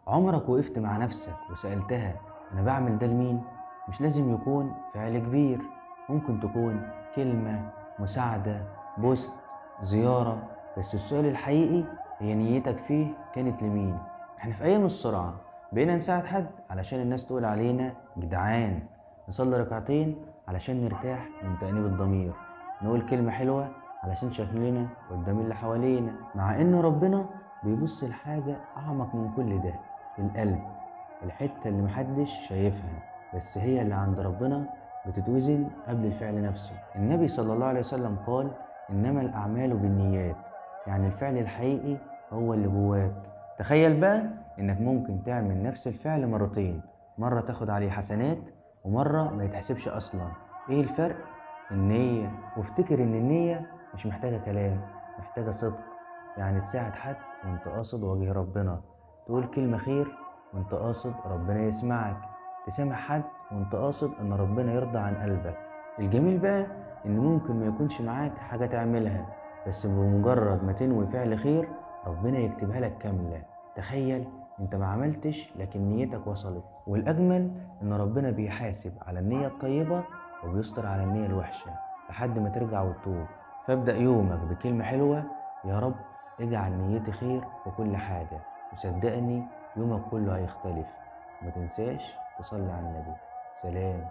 عمرك وقفت مع نفسك وسألتها أنا بعمل ده لمين؟ مش لازم يكون فعل كبير، ممكن تكون كلمة، مساعدة، بوست، زيارة. بس السؤال الحقيقي هي نيتك فيه كانت لمين؟ احنا في أيام السرعة بقينا نساعد حد علشان الناس تقول علينا جدعان، نصلي ركعتين علشان نرتاح من تأنيب الضمير، نقول كلمة حلوة علشان شكلنا قدام اللي حوالينا، مع إن ربنا بيبص لحاجة أعمق من كل ده، القلب، الحتة اللي محدش شايفها بس هي اللي عند ربنا، بتتوزن قبل الفعل نفسه. النبي صلى الله عليه وسلم قال إنما الأعمال بالنيات، يعني الفعل الحقيقي هو اللي جواك. تخيل بقى إنك ممكن تعمل نفس الفعل مرتين، مرة تاخد عليه حسنات ومرة ما يتحسبش أصلا. إيه الفرق؟ النية. وافتكر إن النية مش محتاجة كلام، محتاجة صدق. يعني تساعد حد وانت قاصد وجه ربنا، تقول كلمة خير وانت قاصد ربنا يسمعك، تسامح حد وانت قاصد ان ربنا يرضى عن قلبك. الجميل بقى ان ممكن ما يكونش معاك حاجة تعملها، بس بمجرد ما تنوي فعل خير ربنا يكتبها لك كاملة. تخيل انت ما عملتش لكن نيتك وصلت. والاجمل ان ربنا بيحاسب على النية الطيبة وبيستر على النية الوحشة لحد ما ترجع وتتوب. فابدأ يومك بكلمة حلوة: يا رب اجعل نيتي خير في كل حاجة، وصدقني يومك كله هيختلف. وما تنساش تصلي على النبي. سلام.